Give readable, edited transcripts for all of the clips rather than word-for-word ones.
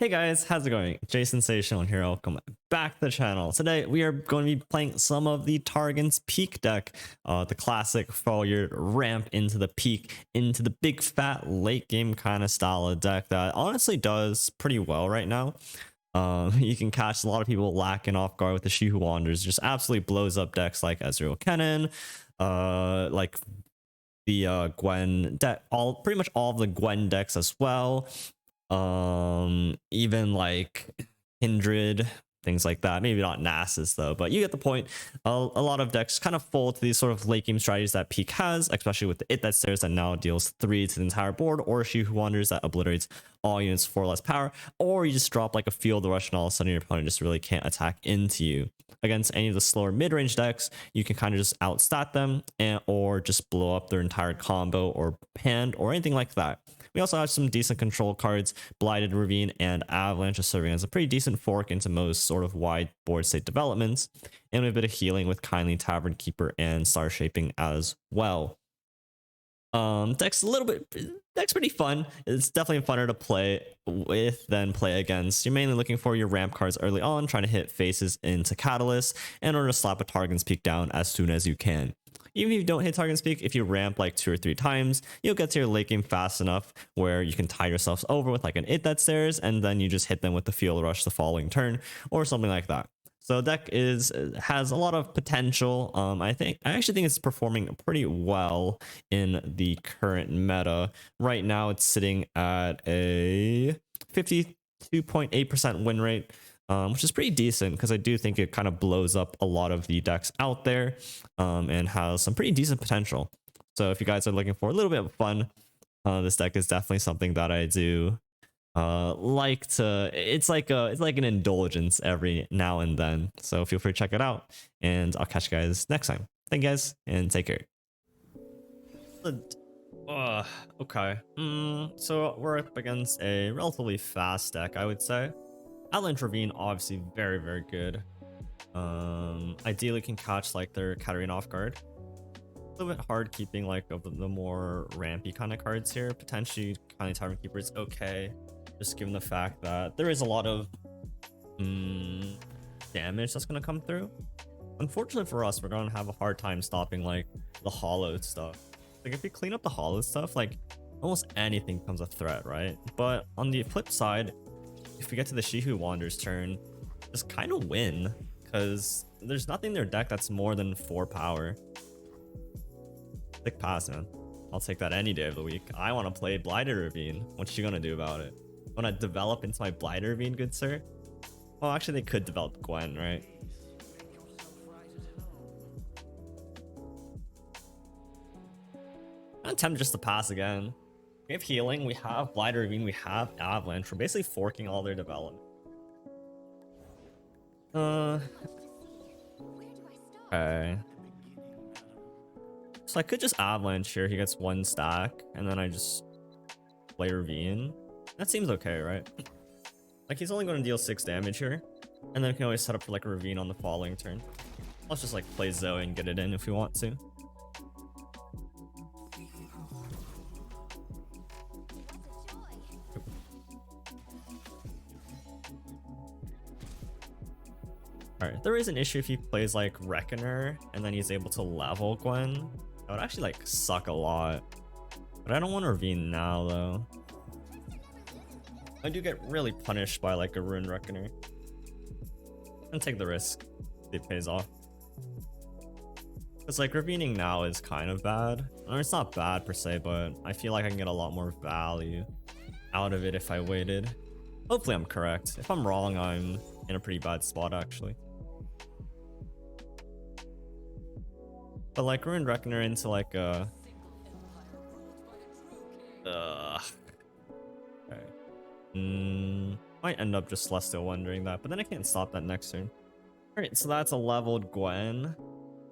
Hey guys, how's it going? Jay Sensational here. Welcome back to the channel. Today we are going to be playing some of the TARGON'S PEAK deck, the classic for your ramp into the peak, into the big fat late game kind of style of deck that honestly does pretty well right now. You can catch a lot of people lacking off guard with the She Who Wanders. Just absolutely blows up decks like Zoe Kayn, like the Gwen deck, pretty much all of the Gwen decks as well. Even like Kindred, things like that. Maybe not Nasus though, but you get the point. A lot of decks kind of fall to these sort of late game strategies that Peak has, especially with the It That Stares that now deals 3 to the entire board, or She Who Wanders that obliterates all units for less power, or you just drop like a Field Rush and all of a sudden your opponent just really can't attack into you. Against any of the slower mid-range decks, you can kind of just outstat them or just blow up their entire combo or hand or anything like that. We also have some decent control cards, Blighted Ravine and Avalanche serving as a pretty decent fork into most sort of wide board state developments, and a bit of healing with Kindly Tavern Keeper and Star Shaping as well. Deck's pretty fun. It's definitely funner to play with than play against. You're mainly looking for your ramp cards early on, trying to hit faces into Catalyst in order to slap a TARGON'S PEAK down as soon as you can. Even if you don't hit TARGON'S PEAK, if you ramp like 2 or 3 times, you'll get to your late game fast enough where you can tie yourselves over with like an It That Stares, and then you just hit them with the Field Rush the following turn or something like that. So deck has a lot of potential. I actually think it's performing pretty well in the current meta. Right now it's sitting at a 52.8% win rate, which is pretty decent because I do think it kind of blows up a lot of the decks out there, and has some pretty decent potential. So if you guys are looking for a little bit of fun, this deck is definitely something that I do it's like an indulgence every now and then, so feel free to check it out, and I'll catch you guys next time. Thank you guys and take care. Okay, so we're up against a relatively fast deck, I would say. Avalanche Ravine obviously very good. Ideally can catch like their Katarina off guard. A little bit hard keeping like of the more rampy kind of cards here. Potentially Kindly Tavern Keeper is okay, just given the fact that there is a lot of damage that's going to come through. Unfortunately for us, we're going to have a hard time stopping like the hollowed stuff. Like if we clean up the hollowed stuff, like almost anything becomes a threat, right? But on the flip side, if we get to the She Who Wanders turn, just kind of win, because there's nothing in their deck that's more than 4 power. Thick pass, man. I'll take that any day of the week. I want to play Blighted Ravine. What's she gonna do about it? Want to develop into my Blighted Ravine, good sir? Oh, actually, they could develop Gwen, right? I'm tempted just to pass again. We have healing, we have Blighted Ravine, we have Avalanche. We're basically forking all their development. Okay. So I could just Avalanche here. He gets 1 stack, and then I just play Ravine. That seems okay, right? Like he's only going to deal 6 damage here, and then we can always set up for like a Ravine on the following turn. Let's just like play Zoe and get it in if we want to. Alright, there is an issue if he plays like Reckoner and then he's able to level Gwen. That would actually like suck a lot. But I don't want to Ravine now though. I do get really punished by like a Rune Reckoner. And take the risk. It pays off. Because like Ravining now is kind of bad. I mean, it's not bad per se, but I feel like I can get a lot more value out of it if I waited. Hopefully I'm correct. If I'm wrong, I'm in a pretty bad spot actually. But like Rune Reckoner into like a okay. Might end up just Celestial Wondering that, but then I can't stop that next turn. Alright, so that's a leveled Gwen.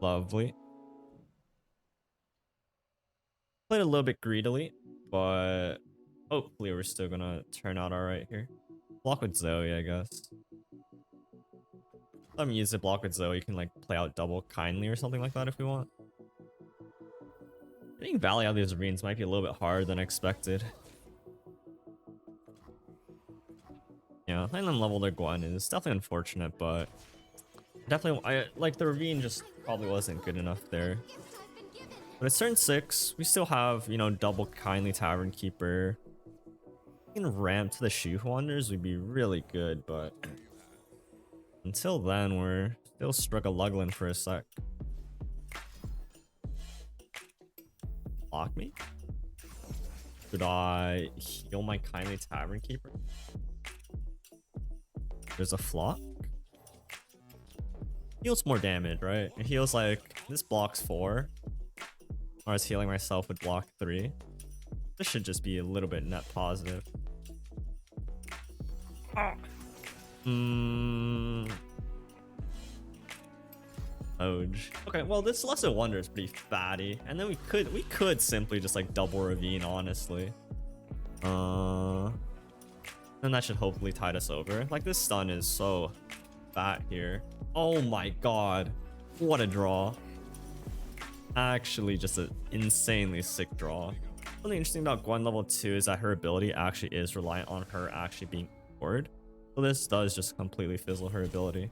Lovely. Played a little bit greedily, but hopefully we're still gonna turn out alright here. Block with Zoe, I guess. Let me use the block with Zoe. You can like play out double Kindly or something like that if we want. Getting Valley out of these Ravines might be a little bit harder than expected. Yeah, letting them level their Gwen is definitely unfortunate, but definitely, I like the ravine just probably wasn't good enough there. But it's turn 6. We still have, you know, double kindly Tavern Keeper. We can ramp to the Shyv Wonders would be really good, but until then, we're still struggle-luggling for a sec. Block me? Should I heal my kindly Tavern Keeper? There's a flock. Heals more damage, right? It heals like this blocks 4. I was healing myself with block 3. This should just be a little bit net positive. Oj. Okay, well this Lesser Wonder is pretty fatty, and then we could simply just like double ravine, honestly. Then that should hopefully tide us over. Like this stun is so fat here. Oh my god, what a draw! Actually, just an insanely sick draw. Something interesting about Gwen level 2 is that her ability actually is reliant on her actually being bored. So this does just completely fizzle her ability.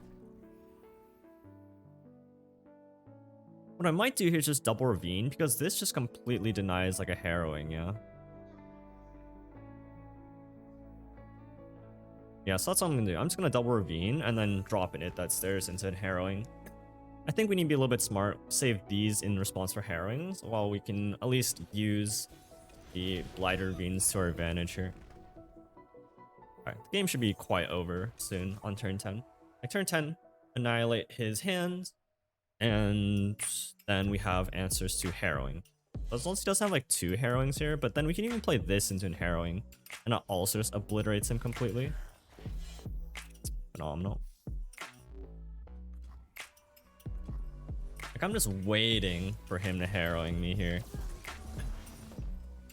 What I might do here is just double ravine, because this just completely denies like a harrowing, yeah. Yeah, so that's what I'm gonna do. I'm just gonna double ravine and then drop an it that stairs into harrowing. I think we need to be a little bit smart, save these in response for harrowings, while we can at least use the blighter ravines to our advantage here. Alright, the game should be quite over soon on turn 10. Like turn 10, annihilate his hands, and then we have answers to harrowing. So as long as he doesn't have like 2 harrowings here, but then we can even play this into an harrowing, and it also just obliterates him completely. It's phenomenal. Like I'm just waiting for him to harrowing me here,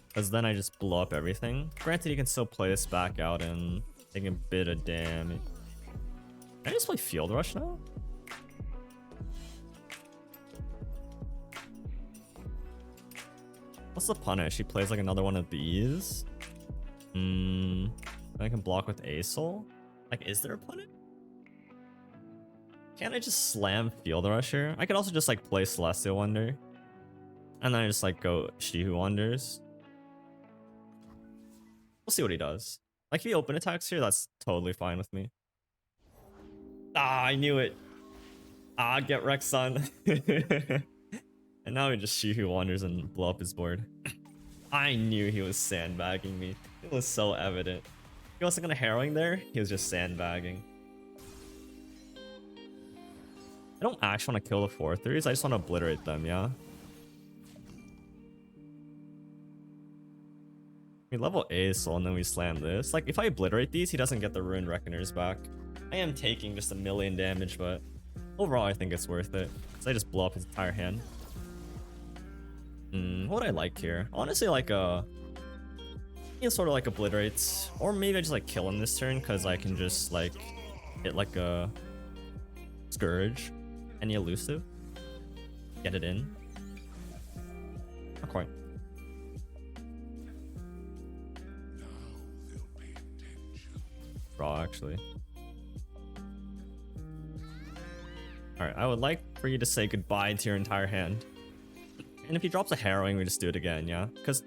because then I just blow up everything. Granted, he can still play this back out and take a bit of damage. Can I just play Field Rush now? What's the punish? He plays like another one of these. I can block with Asol. Like, is there a punish? Can't I just slam Field Rush here? I could also just like play Celestial Wonder, and then I just like go Shyv Wonders. We'll see what he does. Like if he open attacks here, that's totally fine with me. Ah, I knew it. Ah, get wrecked, son. And now he just Shyv Wonders and blow up his board. I knew he was sandbagging me. It was so evident. He wasn't gonna harrowing there, he was just sandbagging. I don't actually want to kill the 4/3s, I just want to obliterate them, yeah? We level Asol and then we slam this. Like, if I obliterate these, he doesn't get the Ruined Reckoners back. I am taking just 1,000,000 damage, but overall I think it's worth it, because I just blow up his entire hand. What would I like here? Honestly, like a... He sort of like obliterates, or maybe I just like kill him this turn, because I can just like hit like a Scourge. Any elusive? Get it in? Not quite. Draw, actually. Alright, I would like for you to say goodbye to your entire hand. And if he drops a harrowing, we just do it again, yeah? Because...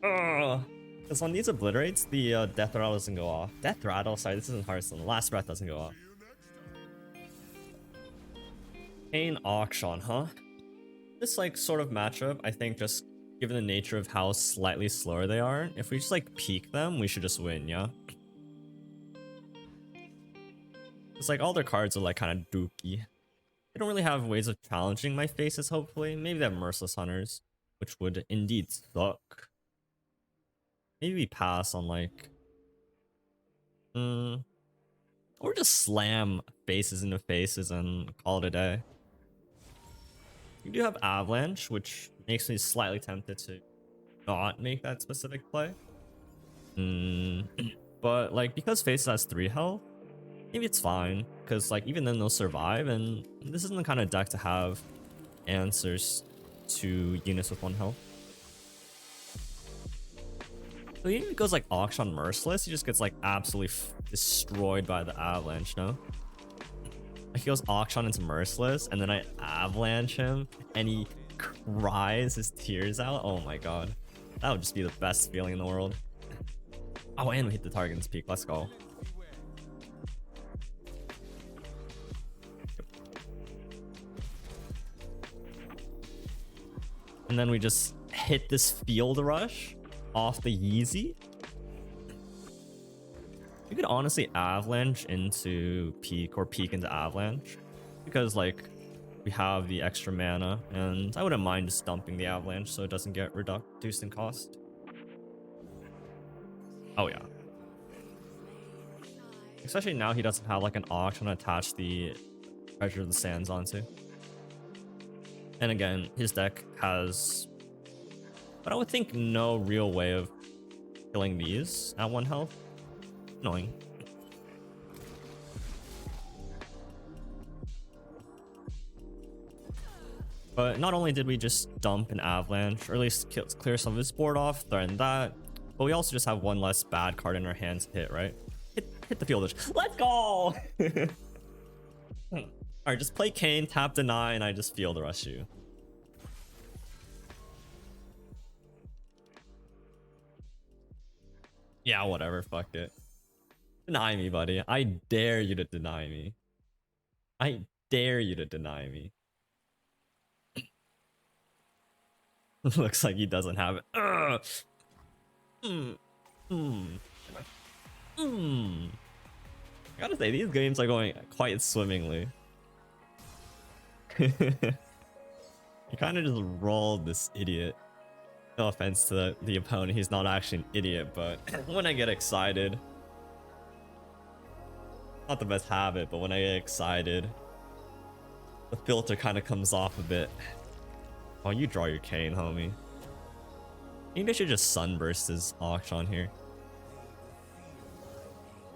Because when these obliterates, the Death Rattle doesn't go off. Death Rattle? Sorry, this isn't Hearthstone. The Last Breath doesn't go off. Kayn Akshan, huh? This like sort of matchup, I think, just given the nature of how slightly slower they are, if we just like peek them, we should just win, yeah? It's like all their cards are like kind of dookie. They don't really have ways of challenging my faces, hopefully. Maybe they have Merciless Hunters, which would indeed suck. Maybe we pass on like... Or just slam faces into faces and call it a day. You do have Avalanche, which makes me slightly tempted to not make that specific play. But like, because Faces has 3 health, maybe it's fine, because like even then they'll survive, and this isn't the kind of deck to have answers to units with 1 health. So even if it goes like Akshan Merciless, he just gets like absolutely destroyed by the avalanche, no? Like he goes Akshan into Merciless, and then I avalanche him, and he cries his tears out. Oh my god. That would just be the best feeling in the world. Oh, and we hit the Targon's Peak. Let's go. And then we just hit this field rush off the Yeezy. You could honestly avalanche into Peak or Peak into avalanche, because like we have the extra mana, and I wouldn't mind just dumping the avalanche so it doesn't get reduced in cost. Oh yeah. Especially now he doesn't have like an auction to attach the Treasure of the Sands onto. And again, his deck has, but I would think, no real way of killing these at 1 health. Annoying. But not only did we just dump an avalanche, or at least clear some of his board off, threaten that, but we also just have one less bad card in our hands to hit, right? Hit the field. Let's go! Alright, just play Kayn, tap deny, and I just field rush you. Yeah, whatever, fuck it. Deny me, buddy. I dare you to deny me. I dare you to deny me. Looks like he doesn't have it. I gotta say, these games are going quite swimmingly. You kind of just rolled this idiot. No offense to the opponent, he's not actually an idiot, but when I get excited, not the best habit, but when I get excited, the filter kind of comes off a bit. Oh, you draw your Kayn, homie. Maybe I should just sunburst his Akshan here.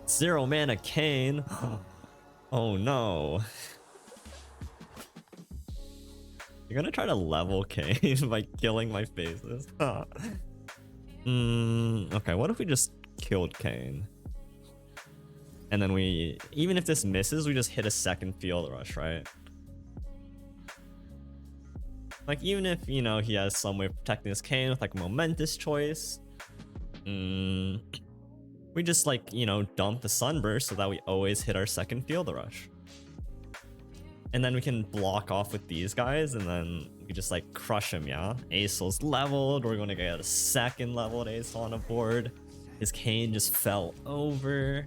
0 mana Kayn. Oh no. You're gonna try to level Kayn by killing my faces. Okay, what if we just killed Kayn? And then we, even if this misses, we just hit a second field rush, right? Like, even if, you know, he has some way of protecting his Kayn with like a momentous choice, we just like, you know, dump the sunburst so that we always hit our second field rush. And then we can block off with these guys, and then we just like crush him, yeah? Aesol's leveled, we're gonna get a second leveled Aesol on the board. His Kayn just fell over.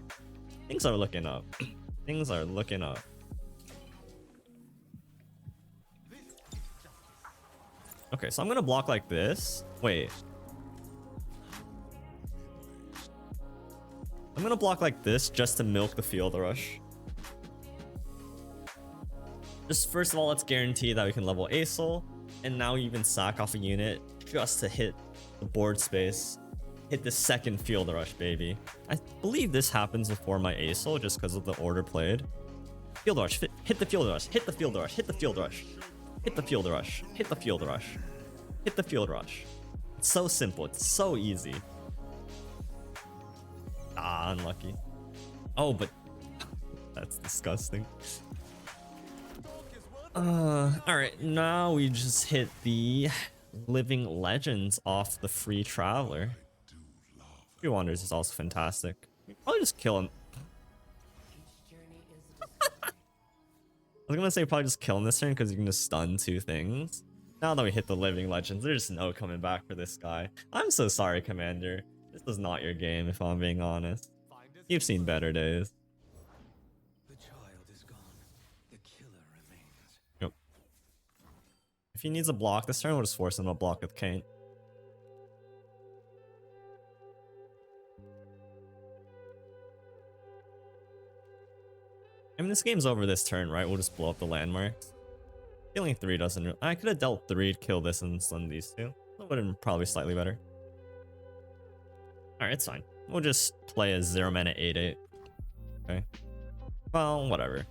Things are looking up. Things are looking up. Okay, so I'm gonna block like this. Wait. I'm gonna block like this just to milk the field rush. Just first of all, let's guarantee that we can level Aesol, and now even sack off a unit just to hit the board space. Hit the second field rush, baby. I believe this happens before my Aesol just because of the order played. Field rush, hit the field rush, hit the field rush, hit the field rush. Hit the field rush, hit the field rush. Hit the field rush. It's so simple, it's so easy. Ah, unlucky. Oh, but that's disgusting. Alright, now we just hit the Living Legends off the free Traveler. Free Wonders is also fantastic. Probably just kill him. I was gonna say probably just kill him this turn because you can just stun 2 things. Now that we hit the Living Legends, there's no coming back for this guy. I'm so sorry, Commander. This is not your game, if I'm being honest. You've seen better days. The child is gone. The killer remains. Yep. If he needs a block this turn, we'll just force him to block with Kayn. I mean, this game's over this turn, right? We'll just blow up the landmarks. Killing 3 doesn't... I could have dealt 3 to kill this and stun these 2. That would have been probably slightly better. Alright, it's fine. We'll just play a 0 mana 8/8. Okay. Well, whatever.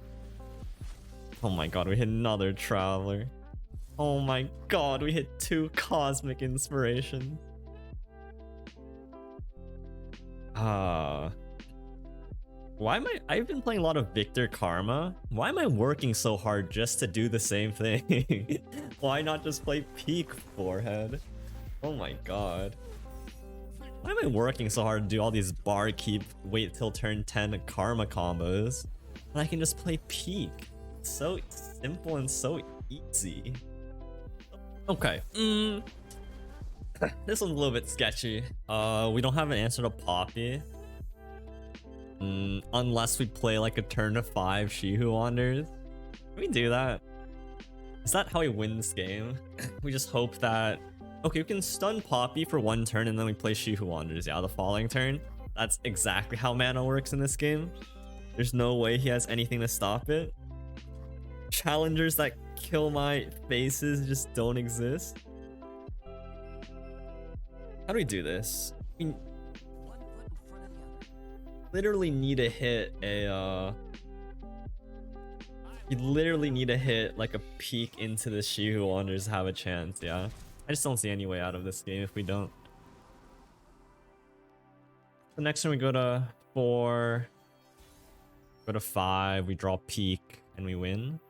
Oh my god, we hit another Traveler. Oh my god, we hit 2 Cosmic Inspirations. Why am I've been playing a lot of Victor Karma. Why am I working so hard just to do the same thing? Why not just play Peak Forehead? Oh my god. Why am I working so hard to do all these bar keep, wait till turn 10 Karma combos when I can just play Peak? It's so simple and so easy. Okay. This one's a little bit sketchy. We don't have an answer to Poppy. Unless we play like a turn of 5 She-Who Wanders. Can we do that? Is that how we win this game? We just hope that... Okay, we can stun Poppy for 1 turn and then we play She-Who Wanders, yeah, the following turn. That's exactly how mana works in this game. There's no way he has anything to stop it. Challengers that kill my faces just don't exist. How do we do this? I mean, literally need to hit a you literally need to hit like a peek into the She-Who Wanders to have a chance. Yeah, I just don't see any way out of this game if we don't. The next time we go to 4, go to 5, we draw peek and we win.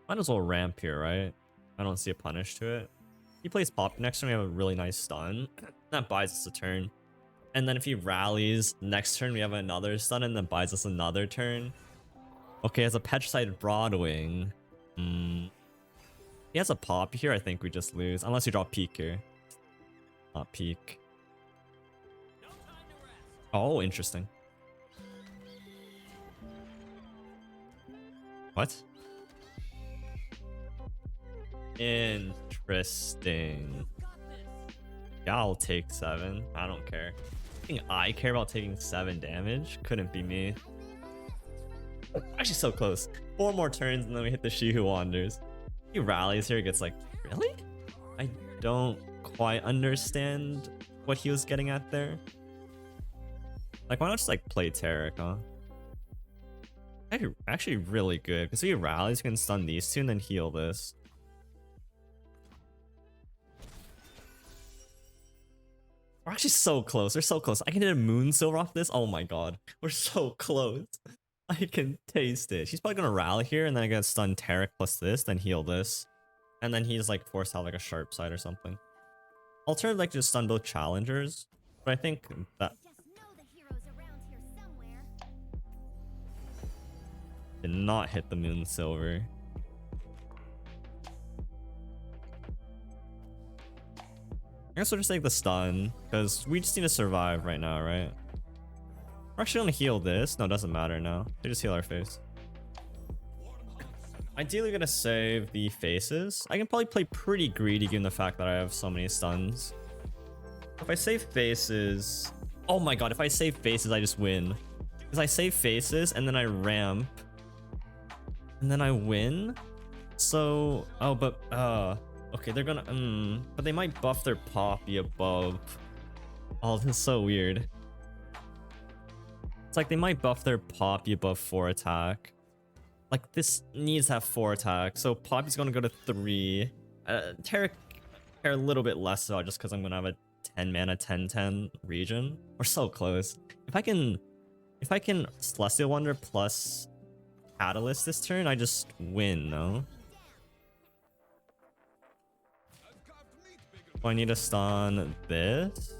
Might as well ramp here, right? I don't see a punish to it. He plays pop. Next turn we have a really nice stun. That buys us a turn. And then if he rallies, next turn we have another stun and then buys us another turn. Okay, as a Petricide Broadwing. He has a pop here, I think we just lose. Unless you draw peek here. Not peek. Oh, interesting. What? Interesting. Yeah, I'll take 7. I don't care. I think I care about taking 7 damage. Couldn't be me. Actually, so close. 4 more turns and then we hit the She-Who Wanders. He rallies here, gets like, really? I don't quite understand what he was getting at there. Like, why not just like play Taric, huh? Actually really good, because if he rallies, you can stun these two and then heal this. We're actually so close. We're so close. I can hit a Moon Silver off this. Oh my god. We're so close. I can taste it. She's probably gonna rally here and then I get stun Taric plus this, then heal this. And then he's like forced to have like a sharp side or something. Alternative, like just stun both challengers. But I think that did not hit the Moon Silver. I guess we'll just take the stun, because we just need to survive right now, right? We're actually gonna heal this. No, it doesn't matter now. They just heal our face. Ideally gonna save the faces. I can probably play pretty greedy given the fact that I have so many stuns. If I save faces... Oh my god, if I save faces, I just win. Because I save faces, and then I ramp. And then I win? So... Oh, but... Okay, they're gonna... But they might buff their Poppy above. Oh, this is so weird. It's like they might buff their Poppy above 4 attack. Like, this needs to have 4 attack. So Poppy's gonna go to 3. Taric care a little bit less about just because I'm gonna have a 10 mana 10/10 region. We're so close. If I can Celestial Wonder plus Catalyst this turn, I just win, no? Oh, I need to stun this?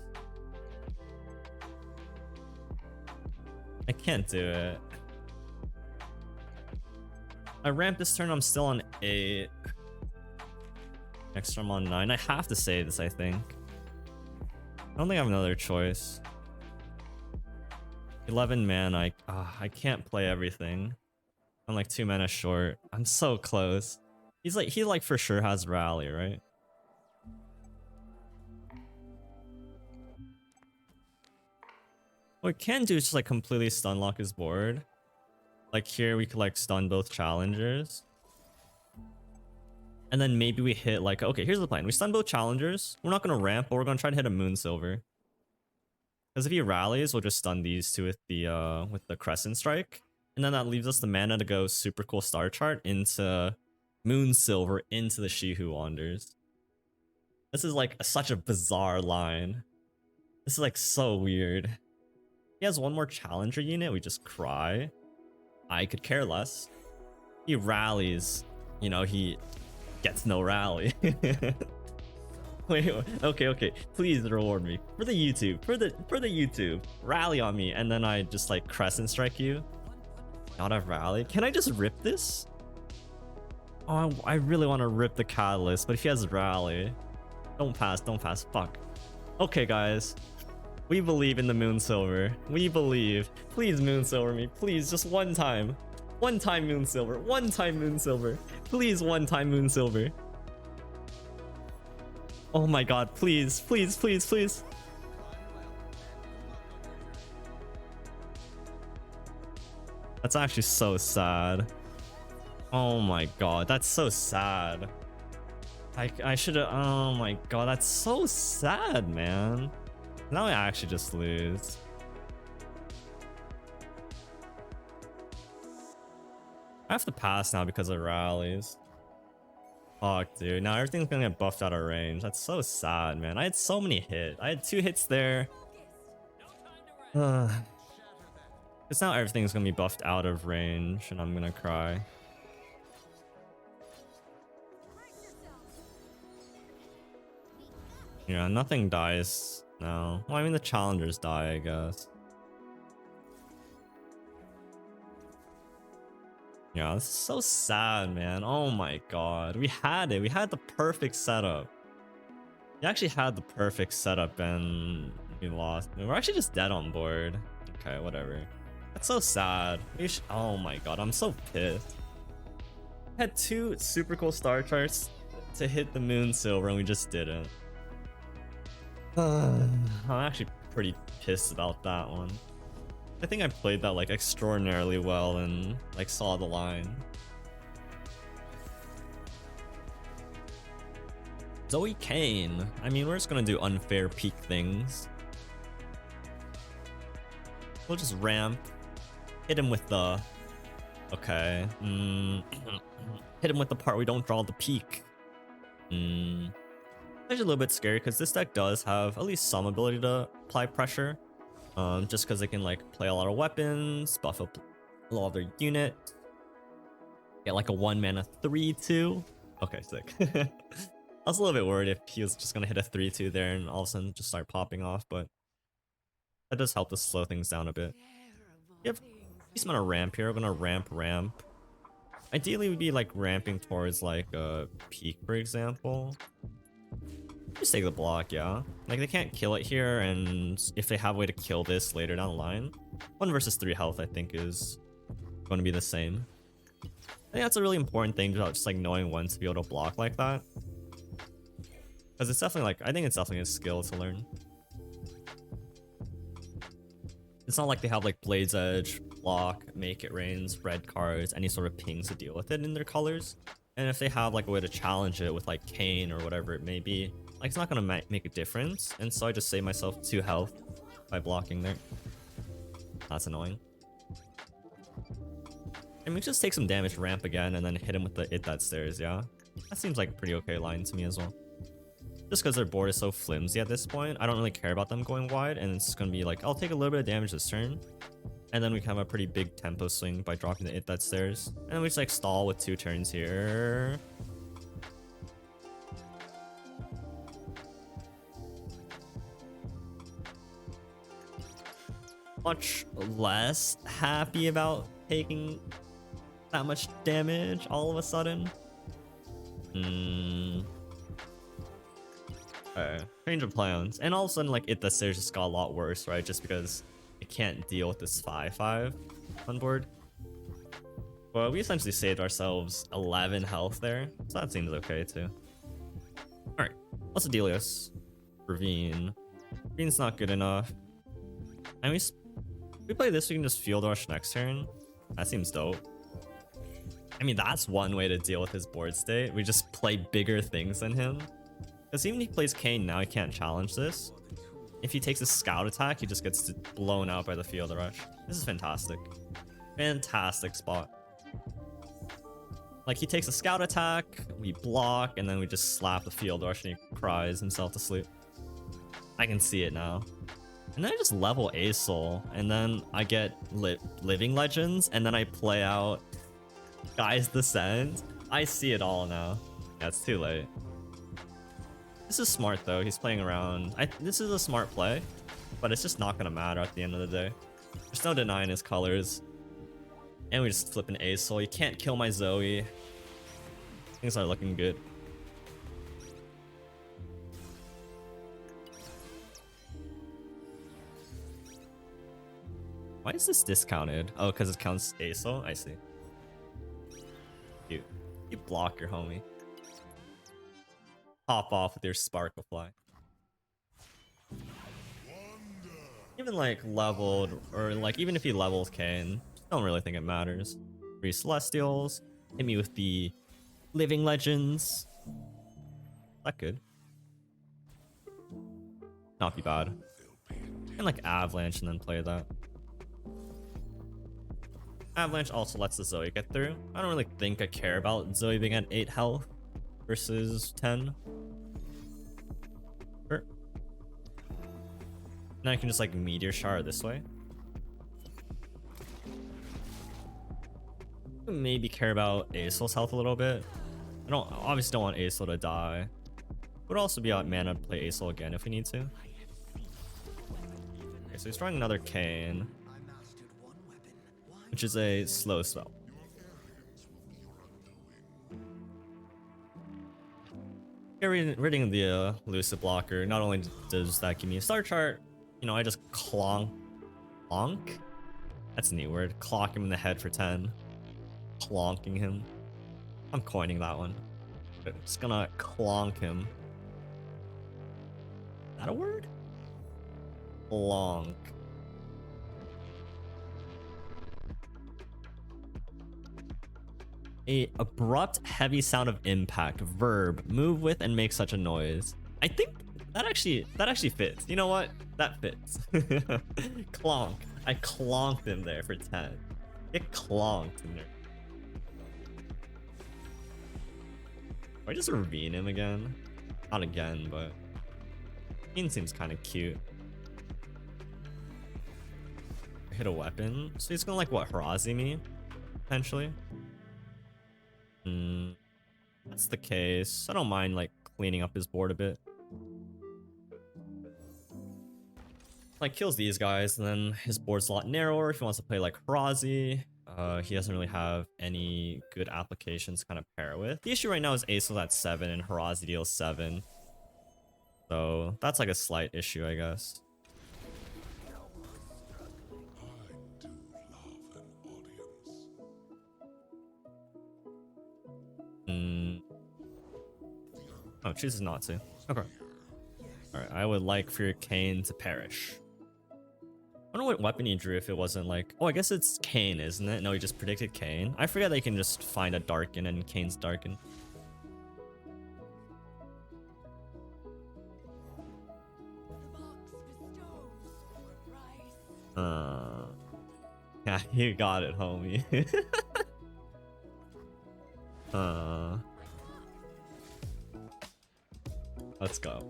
I can't do it. I ramp this turn, I'm still on 8. Next turn I'm on 9. I have to save this, I think. I don't think I have another choice. 11 mana, I can't play everything. I'm like 2 mana short. I'm so close. He like for sure has rally, right? What we can do is just like completely stun lock his board. Like here we could like stun both challengers. And then maybe we hit like, okay, here's the plan. We stun both challengers. We're not going to ramp, but we're going to try to hit a Moon Silver. Because if he rallies, we'll just stun these two with the Crescent Strike. And then that leaves us the mana to go super cool Star Chart into Moon Silver into the She-Who Wanders. This is like such a bizarre line. This is like so weird. He has one more challenger unit, we just cry. I could care less. He rallies, you know, he gets no rally. Wait, okay, please reward me for the YouTube, for the YouTube. Rally on me, and then I just like crescent strike you. Not a rally. Can I just rip this? Oh, I really want to rip the catalyst, but if he has rally, don't pass, fuck. Okay, guys, we believe in the Moonsilver. We believe. Please Moonsilver me, please, just one time. One time Moonsilver. Please, one time Moonsilver. Oh my god, please. That's actually so sad. Oh my god, that's so sad. I should have. Oh my god, that's so sad, man. Now I actually just lose. I have to pass now because of rallies. Fuck, dude. Now everything's gonna get buffed out of range. That's so sad, man. I had so many hits. I had 2 hits there. Because now everything's gonna be buffed out of range, and I'm gonna cry. Yeah, nothing dies now. Well, I mean, the challengers die, I guess. Yeah, this is so sad, man. Oh my god. We had it. We had the perfect setup. We actually had the perfect setup and we lost. We're actually just dead on board. Okay, whatever. That's so sad. Oh my god, I'm so pissed. I had 2 super cool star charts to hit the Moonsilver and we just didn't. I'm actually pretty pissed about that one. I think I played that like extraordinarily well and like saw the line. Zoe Kayn. I mean, we're just gonna do unfair peak things. We'll just ramp. Hit him with the... Okay. Hit him with the part we don't draw the peak. Actually a little bit scary because this deck does have at least some ability to apply pressure. Just because they can like play a lot of weapons, buff up a lot of their unit, get like a 1-mana 3/2. Okay, sick. I was a little bit worried if he was just gonna hit a 3/2 there and all of a sudden just start popping off, but that does help to slow things down a bit. We have a decent amount of ramp here. We're gonna ramp. Ideally, we'd be like ramping towards like a peak, for example. Just take the block, yeah. Like, they can't kill it here, and if they have a way to kill this later down the line, 1 versus 3 health, I think, is going to be the same. I think that's a really important thing about just, like, knowing when to be able to block like that. Because it's definitely, like, I think it's definitely a skill to learn. It's not like they have, like, Blade's Edge, block, make it rains, red cards, any sort of pings to deal with it in their colors. And if they have, like, a way to challenge it with, like, Kayn or whatever it may be, like, it's not gonna make a difference, and so I just save myself 2 health by blocking there. That's annoying. And we just take some damage, ramp again, and then hit him with the it that stairs, yeah? That seems like a pretty okay line to me as well. Just because their board is so flimsy at this point, I don't really care about them going wide, and it's gonna be like, I'll take a little bit of damage this turn, and then we can have a pretty big tempo swing by dropping the it that stairs. And then we just like stall with 2 turns here. Much less happy about taking that much damage all of a sudden. Okay, change of plans. And all of a sudden, like, it the stairs just got a lot worse, right? Just because it can't deal with this 5/5 on board. But we essentially saved ourselves 11 health there, so that seems okay too. Alright, what's the dealius? Ravine. Ravine's not good enough. And we play this, we can just field rush next turn. That seems dope. I mean, that's one way to deal with his board state. We just play bigger things than him. Because even if he plays Kayn now, he can't challenge this. If he takes a scout attack, he just gets blown out by the field rush. This is fantastic. Fantastic spot. Like, he takes a scout attack, we block, and then we just slap the field rush and he cries himself to sleep. I can see it now. And then I just level a soul, and then I get living legends, and then I play out Guy's Descent. I see it all now. Yeah, it's too late. This is smart though. He's playing around. This is a smart play, but it's just not gonna matter at the end of the day. There's no denying his colors. And we just flip an a soul. You can't kill my Zoe. Things are looking good. Why is this discounted? Oh, because it counts ASO? I see. You block your homie. Pop off with your Sparkle Fly. Even like leveled, or like even if he levels Kayn, don't really think it matters. 3 Celestials. Hit me with the Living Legends. That good. Not be bad. And like Avalanche and then play that. Avalanche also lets the Zoe get through. I don't really think I care about Zoe being at 8 health versus 10. Sure. Now I can just like Meteor Shower this way. Maybe care about Aesol's health a little bit. I obviously don't want Aesol to die. Would also be out mana to play Aesol again if we need to. Okay, so he's trying another Kayn, which is a slow spell. Ridding the Lucid Blocker, not only does that give me a star chart, you know, I just clonk? That's a neat word. Clock him in the head for 10. Clonking him. I'm coining that one. Just gonna clonk him. Is that a word? Clonk. A abrupt, heavy sound of impact. Verb. Move with and make such a noise. I think that actually fits. You know what? That fits. Clonk. I clonked him there for 10. Get clonked in there. Do I just ravine him again? Not again, but Ravine seems kind of cute. Hit a weapon, so he's gonna like what, Harazi me potentially. That's the case. I don't mind like cleaning up his board a bit. Like kills these guys, and then his board's a lot narrower if he wants to play like Harazi. He doesn't really have any good applications to kind of pair with. The issue right now is Aesol's at 7 and Harazi deals 7. So that's like a slight issue, I guess. Oh, chooses not to. Okay. Alright, I would like for your Kayn to perish. I don't know what weapon he drew if it wasn't like... Oh, I guess it's Kayn, isn't it? No, he just predicted Kayn. I forget they can just find a Darken and Kayn's Darken. Yeah, you got it, homie. Let's go.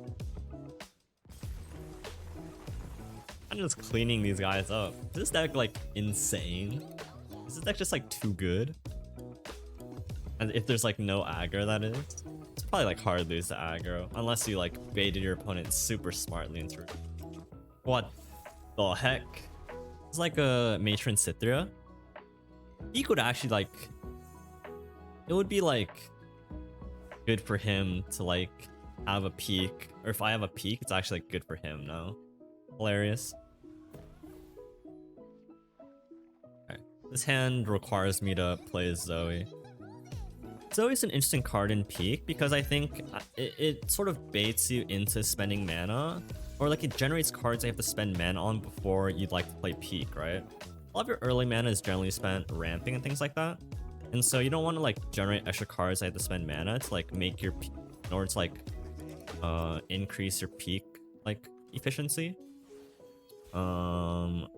I'm just cleaning these guys up. Is this deck like insane? Is this deck just like too good? And if there's like no aggro, that is. It's probably like hard to lose the aggro unless you like baited your opponent super smartly into it. What the heck? It's like a Matron Cithria. He could actually like... It would be like good for him to like have a peak, or if I have a peak, it's actually like good for him. No, hilarious. Okay, this hand requires me to play Zoe. Zoe's an interesting card in peak because I think it sort of baits you into spending mana, or like it generates cards that you have to spend mana on before you'd like to play peak, right? A lot of your early mana is generally spent ramping and things like that, and so you don't want to like generate extra cards that you have to spend mana to like make your peak, in order to like increase your peak like efficiency. But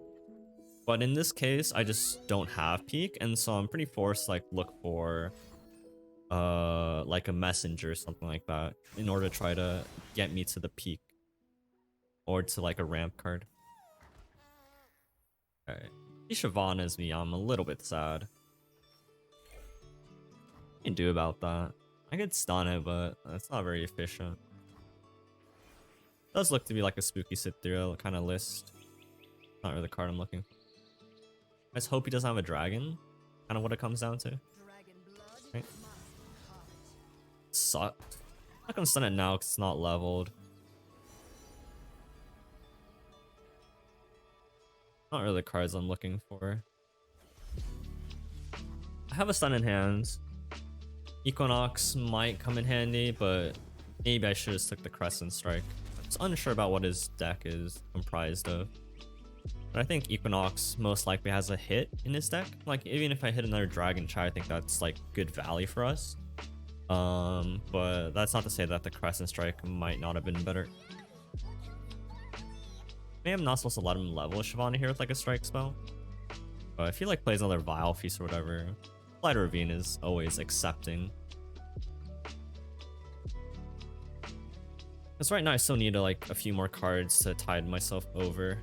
in this case I just don't have peak, and so I'm pretty forced to like look for like a messenger or something like that in order to try to get me to the peak. or to like a ramp card. Okay. He Shyvana's me. I'm a little bit sad. What can do about that? I could stun it, but that's not very efficient. Does look to be like a spooky sit through kind of list. Not really the card I'm looking for. I just hope he doesn't have a dragon. Kind of what it comes down to. Right. Sucked. I'm not gonna stun it now because it's not leveled. Not really the cards I'm looking for. I have a stun in hand. Equinox might come in handy, but maybe I should have took the Crescent Strike. I'm just unsure about what his deck is comprised of. But I think Equinox most likely has a hit in his deck. Like, even if I hit another Dragon Chai, I think that's like good value for us. But that's not to say that the Crescent Strike might not have been better. Maybe I'm not supposed to let him level Shyvana here with like a strike spell. But if he like plays another Vile Feast or whatever, Light Ravine is always accepting. Because right now I still need like a few more cards to tide myself over.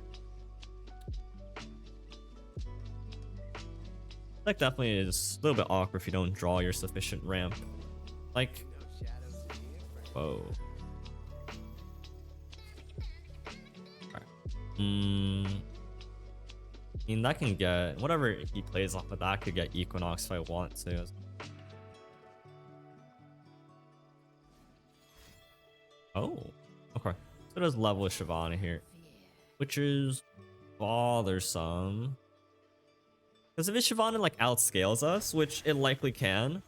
Like definitely is a little bit awkward if you don't draw your sufficient ramp. Like, whoa. I mean, that can get whatever he plays off of that could get Equinox if I want to. Oh, okay. So it does level with Shyvana here, which is bothersome. Because if his Shyvana like outscales us, which it likely can,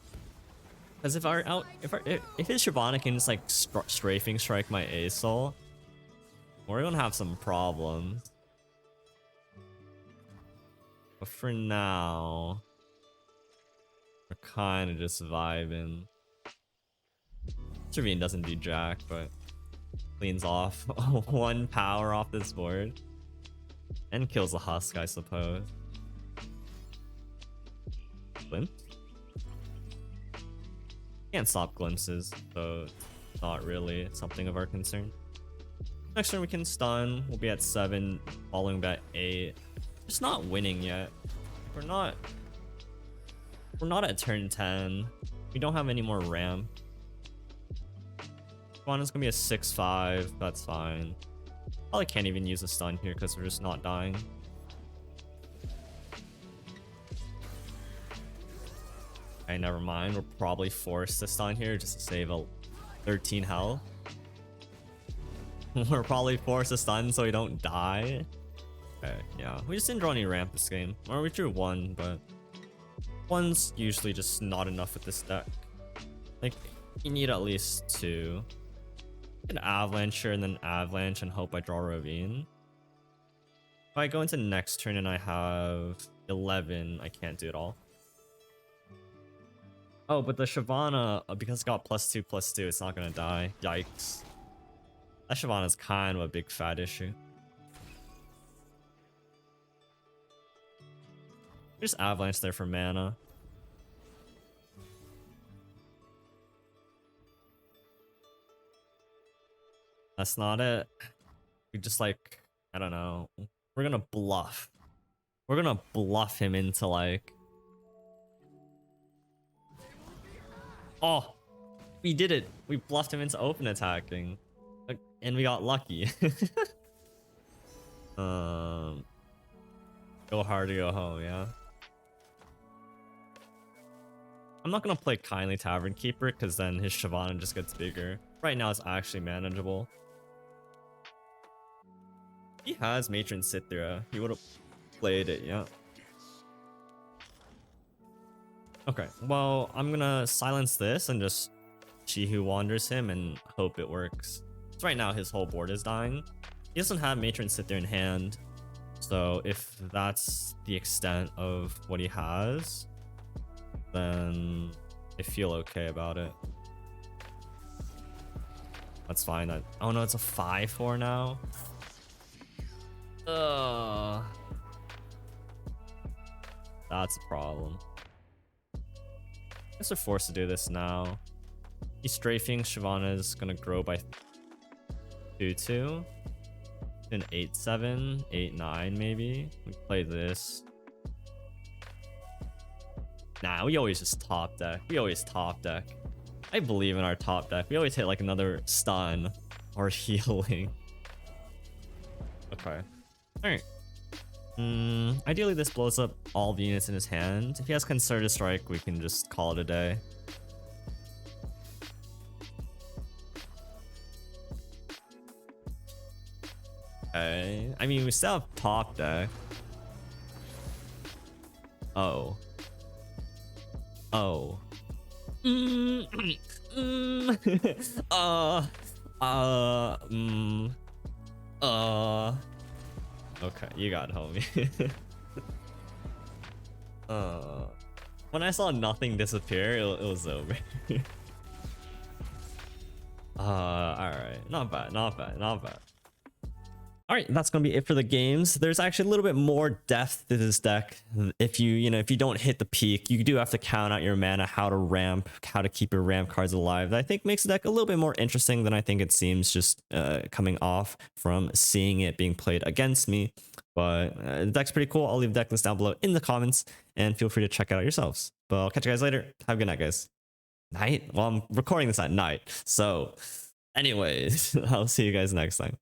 because if his Shyvana can just like strafing strike my Asol, we're gonna have some problems. But for now, we're kind of just vibing. Ravine doesn't do jack, but cleans off one power off this board and kills the husk, I suppose. Glimpse? Can't stop glimpses, so it's not really something of our concern. Next turn we can stun. We'll be at 7, following bet 8. Just not winning yet. We're not at turn 10. We don't have any more ramp. Shyvana's gonna be a 6-5. That's fine. Probably can't even use a stun here because we're just not dying. Okay, never mind. We're probably forced to stun here just to save a 13 health. We're probably forced to stun so we don't die. Okay, yeah. We just didn't draw any ramp this game. Or we drew 1, but 1's usually just not enough with this deck. Like, you need at least 2. An Avalanche here and then Avalanche and hope I draw Ravine. If I go into next turn and I have 11, I can't do it all. Oh, but the Shyvana, because it got +2/+2, it's not gonna die. Yikes. That Shyvana is kind of a big fat issue. Just Avalanche there for mana. That's not it. We just like, I don't know. We're gonna bluff. We're gonna bluff him into like... Oh! We did it! We bluffed him into open attacking. And we got lucky. Go hard or go home, yeah. I'm not gonna play Kindly Tavern Keeper because then his Shyvana just gets bigger. Right now it's actually manageable. He has Matron Cithra. He would have played it, yeah. Okay, well, I'm gonna silence this and just She Who Wanders him and hope it works. So right now his whole board is dying. He doesn't have Matron Cithra in hand. So if that's the extent of what he has, then I feel okay about it. That's fine. Oh no, it's a 5/4 now. Ugh. That's a problem. I guess we're forced to do this now. He's strafing. Shyvana is gonna grow by 2/2. An 8-7, 8-9 maybe. We play this. Nah, we always just top deck. We always top deck. I believe in our top deck. We always hit like another stun or healing. Okay. Alright. Ideally this blows up all the units in his hand. If he has Concerted Strike, we can just call it a day. Okay. I mean, we still have top deck. Oh. Oh. Okay, you got it, homie. When I saw nothing disappear, it was over. Alright. Not bad, not bad, not bad. Alright, that's gonna be it for the games. There's actually a little bit more depth to this deck. If you don't hit the peak, you do have to count out your mana, how to ramp, how to keep your ramp cards alive. That I think makes the deck a little bit more interesting than I think it seems just coming off from seeing it being played against me. But the deck's pretty cool. I'll leave the deck list down below in the comments and feel free to check it out yourselves. But I'll catch you guys later. Have a good night, guys. Night? Well, I'm recording this at night. So anyways, I'll see you guys next time.